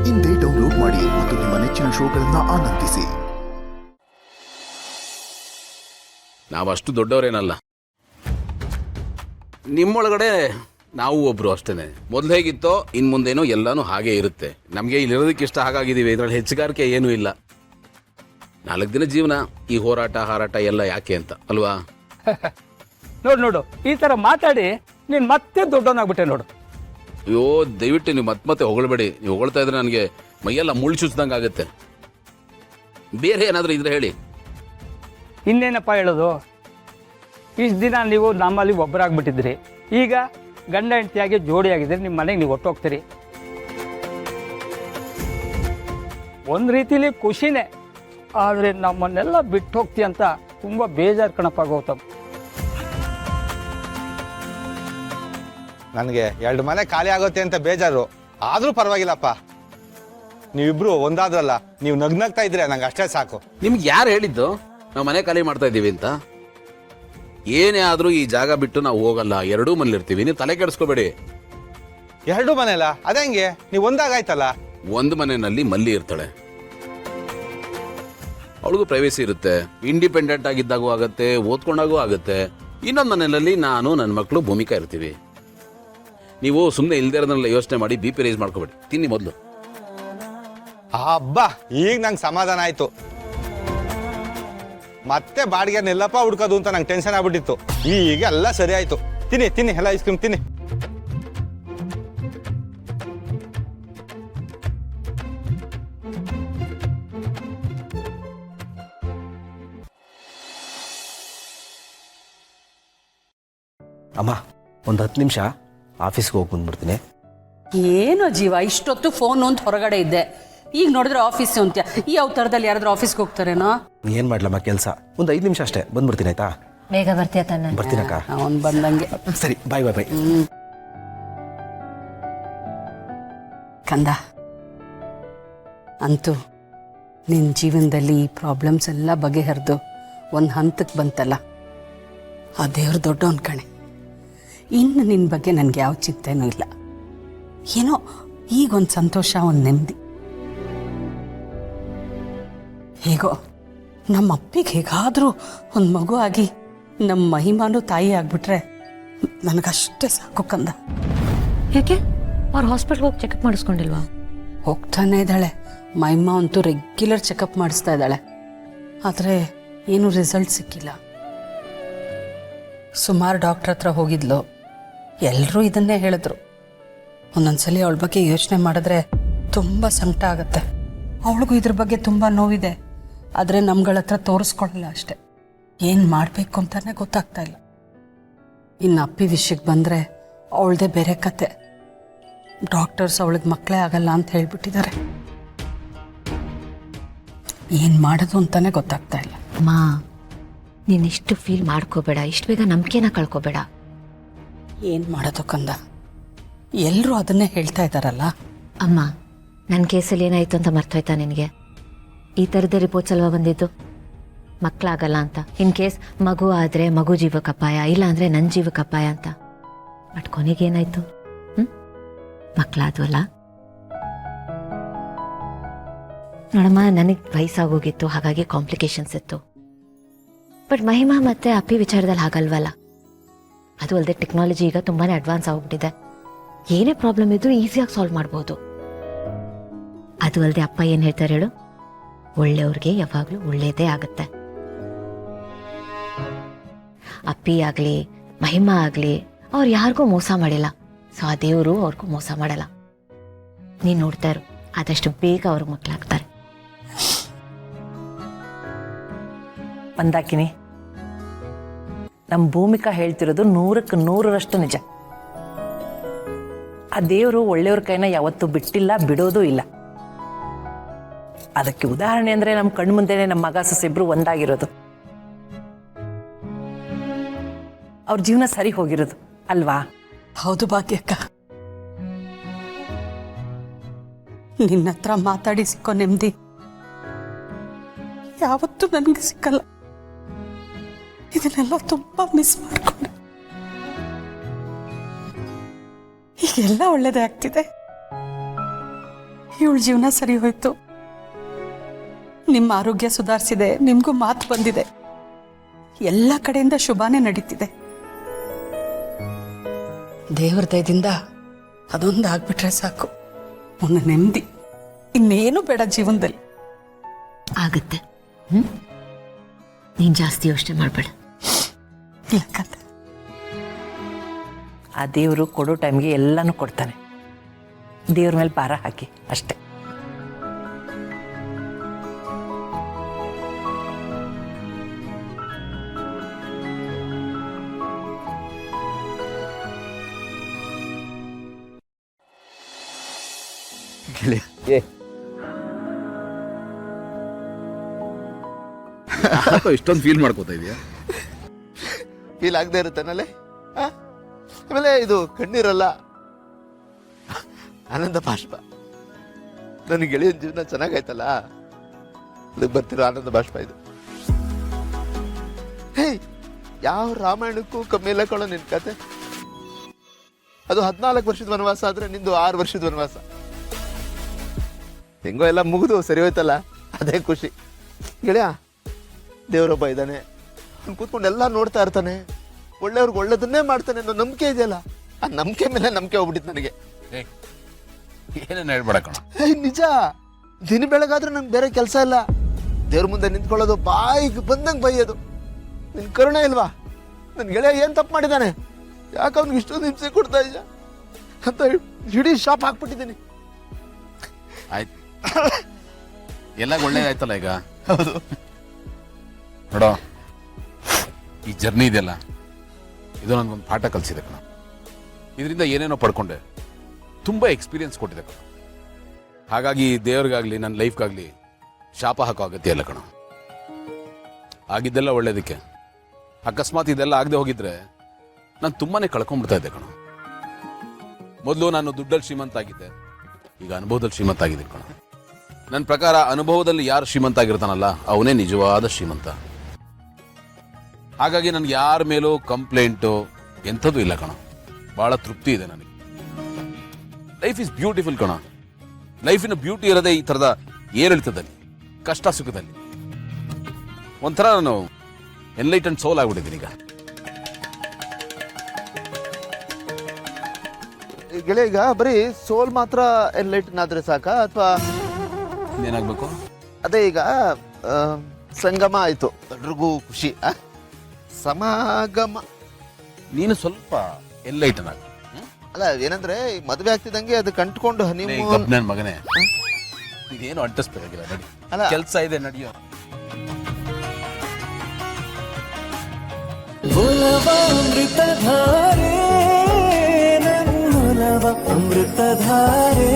ಇಂದೇ ಡೌನ್ಲೋಡ್ ಮಾಡಿ ಮತ್ತು ನಿಮ್ಮ ನೆಚ್ಚಿನ ಶೋಗಳನ್ನ ಆನಂದಿಸಿ. ನಾವಷ್ಟು ದೊಡ್ಡವರೇನಲ್ಲ, ನಿಮ್ಮೊಳಗಡೆ ನಾವು ಒಬ್ರು ಅಷ್ಟೇನೆ. ಮೊದಲು ಹೇಗಿತ್ತೋ ಇನ್ನು ಮುಂದೇನೋ ಎಲ್ಲಾನು ಹಾಗೆ ಇರುತ್ತೆ. ನಮಗೆ ಇಲ್ಲಿರೋದಕ್ಕೆ ಇಷ್ಟ ಹಾಗಾಗಿದ್ದೀವಿ. ಇದರಲ್ಲಿ ಹೆಚ್ಚುಗಾರಿಕೆ ಏನೂ ಇಲ್ಲ. 4 ದಿನ ಜೀವನ, ಈ ಹೋರಾಟ ಹಾರಾಟ ಎಲ್ಲ ಯಾಕೆ ಅಂತ ಅಲ್ವಾ? ನೋಡು ಈ ಥರ ಮಾತಾಡಿ ನೀನು ಮತ್ತೆ ದೊಡ್ಡವನಾಗ್ಬಿಟ್ಟೆ ನೋಡು. ಅಯ್ಯೋ ದಯವಿಟ್ಟು ನೀವು ಮತ್ತೆ ಹೊಗಳ್ಬೇಡಿ. ನೀವು ಹೊಗಳ್ತಾ ಇದ್ರೆ ನನಗೆ ಮೈಯೆಲ್ಲ ಮುಳ್ಳು ಚುಚ್ದಂಗೆ ಆಗುತ್ತೆ. ಬೇರೆ ಏನಾದರೂ ಇದ್ರೆ ಹೇಳಿ. ಇನ್ನೇನಪ್ಪ ಹೇಳೋದು? ಇಷ್ಟು ದಿನ ನೀವು ನಮ್ಮಲ್ಲಿ ಒಬ್ಬರಾಗ್ಬಿಟ್ಟಿದ್ರಿ, ಈಗ ಗಂಡ ಹೆಂಡತಿಯಾಗಿ ಜೋಡಿಯಾಗಿದ್ದೀರಿ, ನಿಮ್ಮ ಮನೆಗೆ ನೀವು ಹೊಟ್ಟೋಗ್ತೀರಿ. ಒಂದು ರೀತಿಲಿ ಖುಷಿನೇ, ಆದರೆ ನಮ್ಮನ್ನೆಲ್ಲ ಬಿಟ್ಟು ಹೋಗ್ತಿ ಅಂತ ತುಂಬ ಬೇಜಾರು ಕಣಪ್ಪ ಗೌತಮ್. ನನಗೆ 2 ಮನೆ ಖಾಲಿ ಆಗುತ್ತೆ ಅಂತ ಬೇಜಾರು, ಆದರೂ ಪರವಾಗಿಲ್ಲಪ್ಪ. ನೀವಿಬ್ರು ಒಂದಾದ್ರಲ್ಲ, ನೀವು ನಗ್ನಗ್ತಾ ಇದ್ರೆ ನಂಗೆ ಅಷ್ಟೇ ಸಾಕು. ನಿಮ್ಗೆ ಯಾರು ಹೇಳಿದ್ದು ನಾವು ಮನೆ ಖಾಲಿ ಮಾಡ್ತಾ ಇದ್ದೀವಿ ಅಂತ? ಏನೇ ಆದರೂ ಈ ಜಾಗ ಬಿಟ್ಟು ನಾವು ಹೋಗಲ್ಲ, 2 ಮನೇಲಿರ್ತೀವಿ. ನೀವು ತಲೆ ಕೆಡಿಸ್ಕೋಬೇಡಿ. 2 ಮನೆಲ್ಲ ಅದಂಗೆ? ನೀವು ಒಂದಾಗಾಯ್ತಲ್ಲ. ಒಂದು ಮನೆಯಲ್ಲಿ ಮಲ್ಲಿ ಇರ್ತಾಳೆ, ಅವಳಿಗೂ ಪ್ರೈವೇಸಿ ಇರುತ್ತೆ, ಇಂಡಿಪೆಂಡೆಂಟ್ ಆಗಿದ್ದಾಗೂ ಆಗುತ್ತೆ, ಓದ್ಕೊಂಡಾಗೂ ಆಗುತ್ತೆ. ಇನ್ನೊಂದು ಮನೆಯಲ್ಲಿ ನಾನು ನನ್ನ ಮಕ್ಕಳು ಭೂಮಿಕಾ ಇರ್ತೀವಿ. ನೀವು ಸುಮ್ಮನೆ ಇಲ್ದೇ ಇರೋದನ್ನೆಲ್ಲ ಯೋಚನೆ ಮಾಡಿ BP ರೈಸ್ ಮಾಡ್ಕೋಬೇಡಿ. ತಿನ್ನಿ ಮೊದಲು. ಹಬ್ಬ, ಈಗ ನಂಗೆ ಸಮಾಧಾನ ಆಯ್ತು. ಮತ್ತೆ ಬಾಡಿಗೆ ನೆಲ್ಲಪ್ಪ ಹುಡ್ಕೋದು ಅಂತ ನಂಗೆ ಟೆನ್ಷನ್ ಆಗ್ಬಿಟ್ಟಿತ್ತು. ಈಗ ಎಲ್ಲ ಸರಿ ಆಯ್ತು. ತಿನ್ನಿ ತಿನ್ನಿ, ಎಲ್ಲ ಐಸ್ ಕ್ರೀಮ್ ತಿನ್ನಿ. ಅಮ್ಮ, ಒಂದು 10 ನಿಮಿಷ ಆಫೀಸ್ಗೆ ಹೋಗಿ ಬಂದ್ಬಿಡ್ತೀನಿ. ಏನೋ ಜೀವ, ಇಷ್ಟೊತ್ತು ಫೋನ್ ಅಂತ ಹೊರಗಡೆ ಇದ್ದೆ, ಈಗ ನೋಡಿದ್ರೆ ಆಫೀಸ್ ಅಂತ್ಯ. ಈ ಅವತಾರದಲ್ಲಿ ಯಾರಾದ್ರೂ ಆಫೀಸ್ಗೆ ಹೋಗ್ತಾರೇನೋ? ಏನು ಮಾಡ್ಲಮ್ಮ ಕೆಲಸ, ಒಂದು 5 ನಿಮಿಷ ಅಷ್ಟೇ, ಬಂದ್ಬಿಡ್ತೀನಿ ಆಯ್ತಾ? ಬೇಗ ಬರ್ತೀಯ ತಾನೆ? ಬರ್ತೀನಕ್ಕ. ಅವ್ನು ಬಂದಂಗೆ. ಸರಿ, ಬಾಯ್ ಬಾಯ್ ಬಾಯ್. ಕಂದ, ಅಂತೂ ನಿನ್ನ ಜೀವನದಲ್ಲಿ ಈ ಪ್ರಾಬ್ಲಮ್ಸ್ ಎಲ್ಲ ಬಗೆಹರಿದು ಒಂದು ಹಂತಕ್ಕೆ ಬಂತಲ್ಲ, ಆ ದೇವ್ರು ದೊಡ್ಡವನ್ ಕಣೆ. ಇನ್ನು ನಿನ್ನ ಬಗ್ಗೆ ನನಗೆ ಯಾವ ಚಿಂತೆನೂ ಇಲ್ಲ. ಏನೋ ಈಗೊಂದು ಸಂತೋಷ, ಒಂದು ನೆಮ್ಮದಿ. ಹೇಗೋ ನಮ್ಮ ಅಪ್ಪಿಗೆ ಹೇಗಾದರೂ ಒಂದು ಮಗು ಆಗಿ ನಮ್ಮ ಮಹಿಮಾನು ತಾಯಿ ಆಗಿಬಿಟ್ರೆ ನನಗಷ್ಟೇ ಸಾಕು ಕಂದ. ಯಾಕೆ ಅವ್ರು ಹಾಸ್ಪಿಟ್ಲ್ಗೆ ಹೋಗಿ ಚೆಕಪ್ ಮಾಡಿಸ್ಕೊಂಡಿಲ್ವಾ? ಹೋಗ್ತಾನೆ ಇದ್ದಾಳೆ. ಮಹಿಮಾ ಅಂತೂ ರೆಗ್ಯುಲರ್ ಚೆಕಪ್ ಮಾಡಿಸ್ತಾ ಇದ್ದಾಳೆ, ಆದರೆ ಏನೂ ರಿಸಲ್ಟ್ ಸಿಕ್ಕಿಲ್ಲ. ಸುಮಾರು ಡಾಕ್ಟ್ರ್ ಹತ್ರ ಹೋಗಿದ್ಲು, ಎಲ್ಲರೂ ಇದನ್ನೇ ಹೇಳಿದ್ರು. ಒಂದೊಂದ್ಸಲಿ ಅವಳ ಬಗ್ಗೆ ಯೋಚನೆ ಮಾಡಿದ್ರೆ ತುಂಬ ಸಂಕಟ ಆಗುತ್ತೆ. ಅವಳಿಗೂ ಇದ್ರ ಬಗ್ಗೆ ತುಂಬ ನೋವಿದೆ, ಆದರೆ ನಮ್ಗಳ ಹತ್ರ ತೋರಿಸ್ಕೊಳ್ಳಲ್ಲ ಅಷ್ಟೆ. ಏನು ಮಾಡಬೇಕು ಅಂತಾನೆ ಗೊತ್ತಾಗ್ತಾ ಇಲ್ಲ. ಇನ್ನು ಅಪ್ಪಿ ವಿಷಯಕ್ಕೆ ಬಂದರೆ ಅವಳದೇ ಬೇರೆ ಕತೆ. ಡಾಕ್ಟರ್ಸ್ ಅವಳಿಗೆ ಮಕ್ಕಳೇ ಆಗಲ್ಲ ಅಂತ ಹೇಳ್ಬಿಟ್ಟಿದ್ದಾರೆ. ಏನು ಮಾಡೋದು ಅಂತಾನೆ ಗೊತ್ತಾಗ್ತಾ ಇಲ್ಲ. ಅಮ್ಮ, ನೀನಿಷ್ಟು ಫೀಲ್ ಮಾಡ್ಕೋಬೇಡ, ಇಷ್ಟು ಬೇಗ ನಂಬಿಕೆನ ಕಳ್ಕೊಬೇಡ. ಏನು ಮಾಡೋದು ಕಂದ, ಎಲ್ಲರೂ ಅದನ್ನೇ ಹೇಳ್ತಾ ಇದ್ದಾರಲ್ಲ. ಅಮ್ಮ, ನನ್ನ ಕೇಸಲ್ಲಿ ಏನಾಯಿತು ಅಂತ ಮರ್ತೋಯ್ತಾ ನಿನಗೆ? ಈ ಥರದ್ದೇ ರಿಪೋರ್ಟ್ಸ್ ಅಲ್ವಾ ಬಂದಿದ್ದು, ಮಕ್ಕಳಾಗಲ್ಲ ಅಂತ. ಇನ್ ಕೇಸ್ ಮಗು ಆದರೆ ಮಗು ಜೀವಕ್ಕೆ ಅಪಾಯ, ಇಲ್ಲ ಅಂದರೆ ನನ್ನ ಜೀವಕ್ಕೆ ಅಪಾಯ ಅಂತ. ಬಟ್ ಕೊನೆಗೇನಾಯಿತು? ಮಕ್ಕಳಾದ್ವಲ್ಲ. ನೋಡಮ್ಮ, ನನಗೆ ವಯಸ್ಸಾಗೋಗಿತ್ತು, ಹಾಗಾಗಿ ಕಾಂಪ್ಲಿಕೇಶನ್ಸ್ ಇತ್ತು. ಬಟ್ ಮಹಿಮಾ ಮತ್ತೆ ಅಪ್ಪಿ ವಿಚಾರದಲ್ಲಿ ಹಾಗಲ್ವಲ್ಲ. ಅದು ಅಲ್ಲದೆ ಟೆಕ್ನಾಲಜಿ ಈಗ ತುಂಬಾ ಅಡ್ವಾನ್ಸ್ ಆಗ್ಬಿಟ್ಟಿದೆ. ಏನೇ ಪ್ರಾಬ್ಲಮ್ ಇದ್ರೂ ಈಸಿಯಾಗಿ ಸಾಲ್ವ್ ಮಾಡ್ಬೋದು. ಅದು ಅಲ್ಲದೆ ಅಪ್ಪ ಏನು ಹೇಳ್ತಾರೆ ಹೇಳು, ಒಳ್ಳೆಯವ್ರಿಗೆ ಯಾವಾಗಲೂ ಒಳ್ಳೇದೇ ಆಗುತ್ತೆ. ಅಪ್ಪಿ ಆಗಲಿ ಮಹಿಮಾ ಆಗಲಿ ಅವ್ರು ಯಾರಿಗೂ ಮೋಸ ಮಾಡಿಲ್ಲ. ಸೊ ಆ ದೇವರು ಅವ್ರಿಗೂ ಮೋಸ ಮಾಡಲ್ಲ. ನೀನು ನೋಡ್ತಾ ಇರು, ಆದಷ್ಟು ಬೇಗ ಅವ್ರಿಗೆ ಮಕ್ಕಳಾಗ್ತಾರೆ. ಮಂದಾಕಿನಿ, ನಮ್ಮ ಭೂಮಿಕಾ ಹೇಳ್ತಿರೋದು 100ಕ್ಕೆ 100ರಷ್ಟು ನಿಜ. ಆ ದೇವರು ಒಳ್ಳೆಯವ್ರ ಕೈನ ಯಾವತ್ತೂ ಬಿಟ್ಟಿಲ್ಲ, ಬಿಡೋದು ಇಲ್ಲ. ಅದಕ್ಕೆ ಉದಾಹರಣೆ ಅಂದರೆ ನಮ್ಮ ಕಣ್ಣು ಮುಂದೆನೆ ನಮ್ಮ ಮಗ ಸೊಸೆಬ್ರು ಒಂದಾಗಿರೋದು, ಅವ್ರ ಜೀವನ ಸರಿ ಹೋಗಿರೋದು ಅಲ್ವಾ? ಹೌದು ಭಾಗ್ಯಕ್ಕ, ನಿನ್ನ ಹತ್ರ ಮಾತಾಡಿ ಸಿಕ್ಕೋ ನೆಮ್ಮದಿ ಯಾವತ್ತೂ ನನಗೆ ಸಿಕ್ಕಲ್ಲ. ಇದನ್ನೆಲ್ಲ ತುಂಬ ಮಿಸ್ ಮಾಡ್ಕೊಂಡೆ. ಈಗೆಲ್ಲ ಒಳ್ಳೇದೇ ಆಗ್ತಿದೆ. ಇವಳ ಜೀವನ ಸರಿ ಹೋಯ್ತು. ನಿಮ್ಮ ಆರೋಗ್ಯ ಸುಧಾರಿಸಿದೆ, ನಿಮಗೂ ಮಾತು ಬಂದಿದೆ, ಎಲ್ಲ ಕಡೆಯಿಂದ ಶುಭಾನೇ ನಡೀತಿದೆ. ದೇವ್ರ ದಯದಿಂದ ಅದೊಂದು ಆಗ್ಬಿಟ್ರೆ ಸಾಕು, ಒಂದು ನೆಮ್ಮದಿ, ಇನ್ನೇನು ಬೇಡ ಜೀವನದಲ್ಲಿ. ಆಗುತ್ತೆ. ನೀನ್ ಜಾಸ್ತಿ ಯೋಚನೆ ಮಾಡಬೇಡ. ಯಾಕಂತ ಆ ದೇವರು ಕೊಡೋ ಟೈಮ್ಗೆ ಎಲ್ಲನೂ ಕೊಡ್ತಾನೆ. ದೇವ್ರ ಮೇಲೆ ಭಾರ ಹಾಕಿ ಅಷ್ಟೇ. ಇಷ್ಟೊಂದು ಫೀಲ್ ಮಾಡ್ಕೋತಾ ಇದೆಯಾ? ಫೀಲ್ ಆಗದೆ ಇರುತ್ತಾನಲ್ಲೇ. ಆಮೇಲೆ ಇದು ಕಣ್ಣೀರಲ್ಲ, ಆನಂದ ಬಾಷ್ಪ. ನನ್ನ ಗೆಳೆಯನ ಜೀವನ ಚೆನ್ನಾಗಾಯ್ತಲ್ಲ, ಅದಕ್ಕೆ ಬರ್ತಿರೋ ಆನಂದ ಬಾಷ್ಪ ಇದು. ಹೇ, ಯಾವ ರಾಮಾಯಣಕ್ಕೂ ಕಮ್ಮಿ ಇಲ್ಲ ಕಣೋ ನಿನ್ ಕತೆ. ಅದು 14 ವರ್ಷದ ವನವಾಸ ಆದ್ರೆ ನಿಂದು 6 ವರ್ಷದ ವನವಾಸ. ಹೆಂಗೋ ಎಲ್ಲ ಮುಗಿದು ಸರಿ ಹೋಯ್ತಲ್ಲ, ಅದೇ ಖುಷಿ. ಗೆಳೆಯ, ದೇವರೊಬ್ಬ ಇದ್ದಾನೆ, ಅವ್ನು ಕೂತ್ಕೊಂಡು ಎಲ್ಲ ನೋಡ್ತಾ ಇರ್ತಾನೆ, ಒಳ್ಳೆಯವ್ರಿಗೆ ಒಳ್ಳೇದನ್ನೇ ಮಾಡ್ತಾನೆ ಅನ್ನೋ ನಂಬಿಕೆ ಇದೆಯಲ್ಲ, ಆ ನಂಬಿಕೆ ಮೇಲೆ ನಂಬಿಕೆ ಹೋಗ್ಬಿಟ್ಟಿತ್ತು ನನಗೆ. ಏನೇನು ಹೇಳ್ಬೇಡ ಕಣ. ನಿಜ, ದಿನ ಬೆಳಗಾದ್ರೆ ನಂಗೆ ಬೇರೆ ಕೆಲಸ ಇಲ್ಲ. ದೇವ್ರ ಮುಂದೆ ನಿಂತ್ಕೊಳ್ಳೋದು, ಬಾಯಿಗೆ ಬಂದಂಗೆ ಬೈಯೋದು. ನಿನ್ ಕರುಣೆ ಇಲ್ವಾ? ನನ್ನ ಗೆಳೆಯ ಏನ್ ತಪ್ಪು ಮಾಡಿದ್ದಾನೆ, ಯಾಕೆ ಅವ್ನಿಗೆ ಇಷ್ಟೊಂದು ಹಿಂಸೆ ಕೊಡ್ತಾ ಇದ್ದ ಅಂತ ಇಡೀ ಶಾಪ್ ಹಾಕ್ಬಿಟ್ಟಿದ್ದೀನಿ. ಆಯ್ತು, ಎಲ್ಲ ಒಳ್ಳೇದಾಯ್ತಲ್ಲ ಈಗ. ಹೌದು ನೋಡೋ, ಈ ಜರ್ನಿ ಇದೆಯಲ್ಲ, ಇದು ನನಗೊಂದು ಪಾಠ ಕಲಿಸಿದೆ ಕಣ. ಇದರಿಂದ ಏನೇನೋ ಪಡ್ಕೊಂಡೆ, ತುಂಬ ಎಕ್ಸ್ಪೀರಿಯನ್ಸ್ ಕೊಟ್ಟಿದೆ ಕಣ. ಹಾಗಾಗಿ ದೇವ್ರಿಗಾಗಲಿ ನನ್ನ ಲೈಫ್ಗಾಗಲಿ ಶಾಪ ಹಾಕೋ ಅಗತ್ಯ ಇಲ್ಲ ಕಣ. ಆಗಿದ್ದೆಲ್ಲ ಒಳ್ಳೇದಕ್ಕೆ. ಅಕಸ್ಮಾತ್ ಇದೆಲ್ಲ ಆಗದೆ ಹೋಗಿದ್ರೆ ನಾನು ತುಂಬಾ ಕಳ್ಕೊಂಡ್ಬಿಡ್ತಾ ಇದ್ದೆ ಕಣ. ಮೊದಲು ನಾನು ದುಡ್ಡಲ್ಲಿ ಶ್ರೀಮಂತ ಆಗಿದ್ದೆ, ಈಗ ಅನುಭವದಲ್ಲಿ ಶ್ರೀಮಂತ ಆಗಿದ್ದೀನಿ ಕಣ. ನನ್ನ ಪ್ರಕಾರ ಅನುಭವದಲ್ಲಿ ಯಾರು ಶ್ರೀಮಂತ ಆಗಿರ್ತಾನಲ್ಲ ಅವನೇ ನಿಜವಾದ ಶ್ರೀಮಂತ. ಹಾಗಾಗಿ ನನಗೆ ಯಾರ ಮೇಲೂ ಕಂಪ್ಲೇಂಟು ಎಂಥದ್ದು ಇಲ್ಲ ಕಣ. ಭಾಳ ತೃಪ್ತಿ ಇದೆ ನನಗೆ. ಲೈಫ್ ಇಸ್ ಬ್ಯೂಟಿಫುಲ್ ಕಣ. ಲೈಫಿನ ಬ್ಯೂಟಿ ಇರೋದೇ ಈ ಥರದ ಏರಿಳಿತದಲ್ಲಿ, ಕಷ್ಟ ಸುಖದಲ್ಲಿ. ಒಂಥರ ನಾನು ಎನ್ಲೈಟೆಂಡ್ ಸೋಲ್ ಆಗ್ಬಿಟ್ಟಿದ್ದೀನಿ ಈಗ. ಗೆಳೆಯ, ಈಗ ಬರೀ ಸೋಲ್ ಮಾತ್ರ ಎನ್ಲೈಟನ್ ಆದ್ರೆ ಸಾಕ, ಅಥವಾ ಏನಾಗಬೇಕು? ಅದೇ ಈಗ ಸಂಗಮ ಆಯ್ತು, ಎಲ್ರಿಗೂ ಖುಷಿ. ಸಮಾಗಮ ನೀನು ಸ್ವಲ್ಪ ಎನ್ಲೈಟನ್ ಆಗ. ಅಲ್ಲ, ಏನಂದ್ರೆ ಈ ಮದುವೆ ಆಗ್ತಿದಂಗೆ ಅದು ಕಂಟ್ಕೊಂಡು ನನ್ನ ಮಗನೇ, ಇದೇನು ಅಂಟಿಸ್ಬೇಕಾಗಿಲ್ಲ. ನಡಿ, ಅಲ್ಲ, ಕೆಲಸ ಇದೆ, ನಡಿಯೋ. ಅಮೃತಧಾರೆ, ನನ್ನ ಅಮೃತಧಾರೆ.